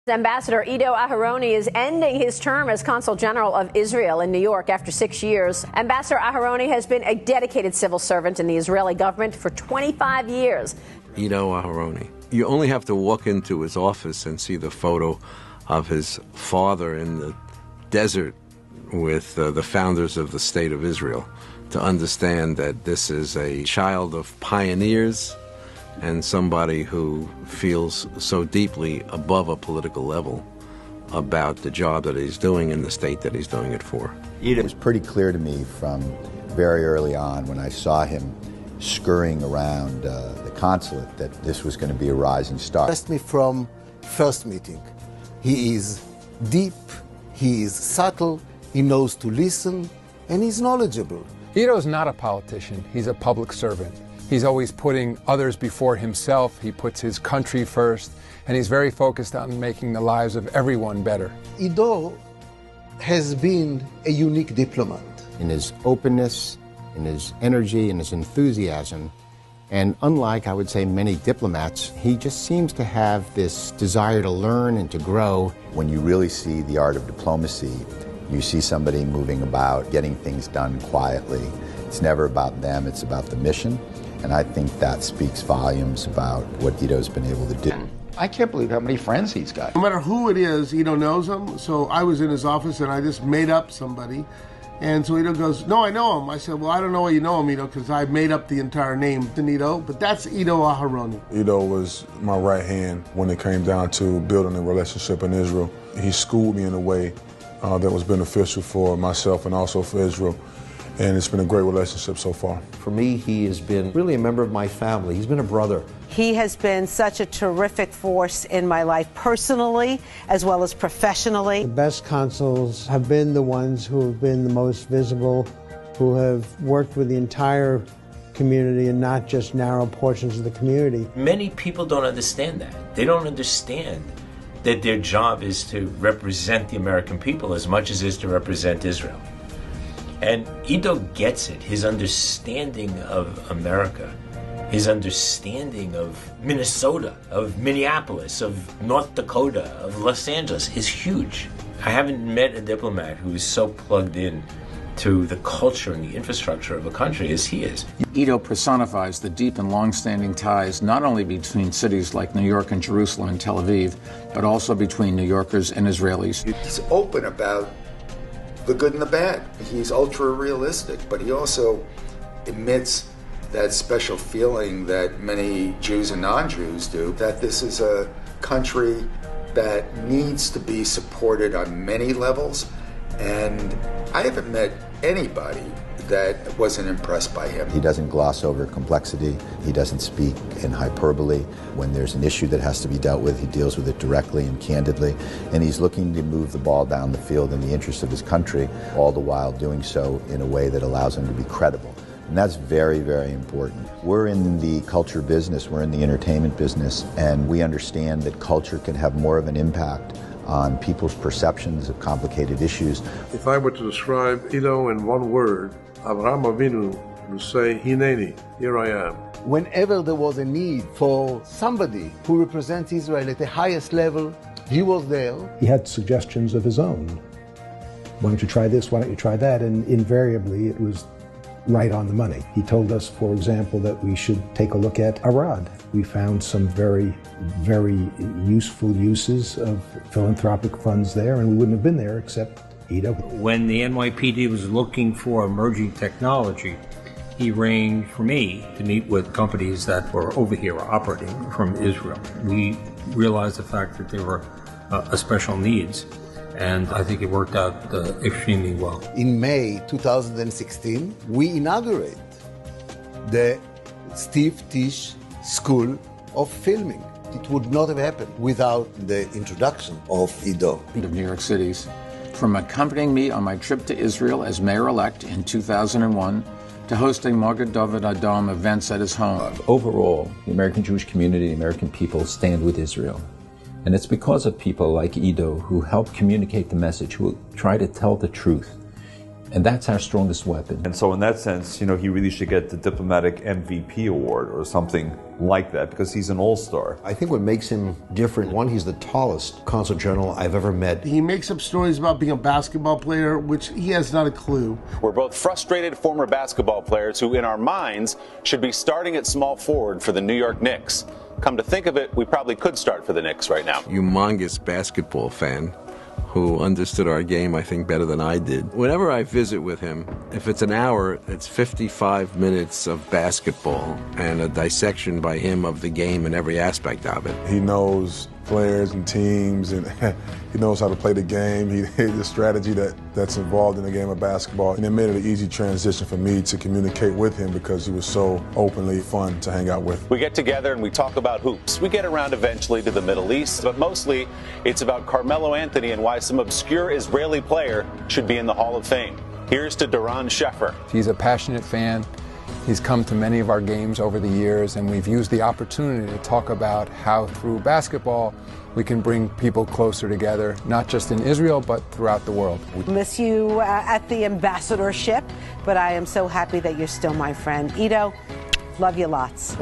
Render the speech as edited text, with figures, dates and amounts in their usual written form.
Ambassador Ido Aharoni is ending his term as Consul General of Israel in New York after 6 years. Ambassador Aharoni has been a dedicated civil servant in the Israeli government for 25 years. Ido Aharoni. You only have to walk into his office and see the photo of his father in the desert with the founders of the State of Israel to understand that this is a child of pioneers and somebody who feels so deeply above a political level about the job that he's doing in the state that he's doing it for. It was pretty clear to me from very early on when I saw him scurrying around the consulate that this was going to be a rising star. Impressed me from first meeting. He is deep, he is subtle, he knows to listen, and he's knowledgeable. Ido's not a politician, he's a public servant. He's always putting others before himself. He puts his country first, and he's very focused on making the lives of everyone better. Ido has been a unique diplomat. In his openness, in his energy, in his enthusiasm, and unlike, I would say, many diplomats, he just seems to have this desire to learn and to grow. When you really see the art of diplomacy, you see somebody moving about, getting things done quietly. It's never about them, it's about the mission. And I think that speaks volumes about what Ido's been able to do. I can't believe how many friends he's got. No matter who it is, Ido knows them. So I was in his office and I just made up somebody. And so Ido goes, no, I know him. I said, well, I don't know why you know him, Ido, because I made up the entire name to Ido. But that's Ido Aharoni. Ido was my right hand when it came down to building a relationship in Israel. He schooled me in a way that was beneficial for myself and also for Israel. And it's been a great relationship so far. For me, he has been really a member of my family. He's been a brother. He has been such a terrific force in my life personally as well as professionally. The best consuls have been the ones who have been the most visible, who have worked with the entire community and not just narrow portions of the community. Many people don't understand that. They don't understand that their job is to represent the American people as much as it is to represent Israel. And Ido gets it, his understanding of America, his understanding of Minnesota, of Minneapolis, of North Dakota, of Los Angeles is huge. I haven't met a diplomat who is so plugged in to the culture and the infrastructure of a country as he is. Ido personifies the deep and long-standing ties not only between cities like New York and Jerusalem and Tel Aviv, but also between New Yorkers and Israelis. He's open about the good and the bad. He's ultra realistic, but he also emits that special feeling that many Jews and non-Jews do, that this is a country that needs to be supported on many levels. And I haven't met anybody that wasn't impressed by him. He doesn't gloss over complexity. He doesn't speak in hyperbole. When there's an issue that has to be dealt with, he deals with it directly and candidly. And he's looking to move the ball down the field in the interest of his country, all the while doing so in a way that allows him to be credible. And that's very, very important. We're in the culture business, we're in the entertainment business, and we understand that culture can have more of an impact on people's perceptions of complicated issues. If I were to describe Ido in one word, Avraham Avinu would say, Hineni, here I am. Whenever there was a need for somebody who represents Israel at the highest level, he was there. He had suggestions of his own. Why don't you try this? Why don't you try that? And invariably, it was right on the money. He told us, for example, that we should take a look at Arad. We found some very, very useful uses of philanthropic funds there, and we wouldn't have been there except Ido. When the NYPD was looking for emerging technology, he arranged for me to meet with companies that were over here operating from Israel. We realized the fact that there were special needs, and I think it worked out extremely well. In May 2016, we inaugurate the Steve Tisch School of Filming. It would not have happened without the introduction of Ido. Of New York City's. From accompanying me on my trip to Israel as mayor-elect in 2001 to hosting Magen David Adom events at his home. Overall, the American Jewish community, the American people stand with Israel. And it's because of people like Ido who help communicate the message, who try to tell the truth, And that's our strongest weapon. And so in that sense, he really should get the diplomatic MVP award or something like that, because he's an all-star. I think what makes him different, one, he's the tallest consul general I've ever met. He makes up stories about being a basketball player, which he has not a clue. We're both frustrated former basketball players who, in our minds, should be starting at small forward for the New York Knicks. Come to think of it, we probably could start for the Knicks right now. Humongous basketball fan who understood our game, I think, better than I did. Whenever I visit with him, if it's an hour, it's 55 minutes of basketball and a dissection by him of the game and every aspect of it. He knows players and teams, and he knows how to play the game. The strategy that's involved in the game of basketball. And it made it an easy transition for me to communicate with him because he was so openly fun to hang out with. We get together and we talk about hoops. We get around eventually to the Middle East, but mostly it's about Carmelo Anthony and why some obscure Israeli player should be in the Hall of Fame. Here's to Doron Sheffer. He's a passionate fan. He's come to many of our games over the years, and we've used the opportunity to talk about how through basketball we can bring people closer together, not just in Israel, but throughout the world. Miss you at the ambassadorship, but I am so happy that you're still my friend. Ido, love you lots.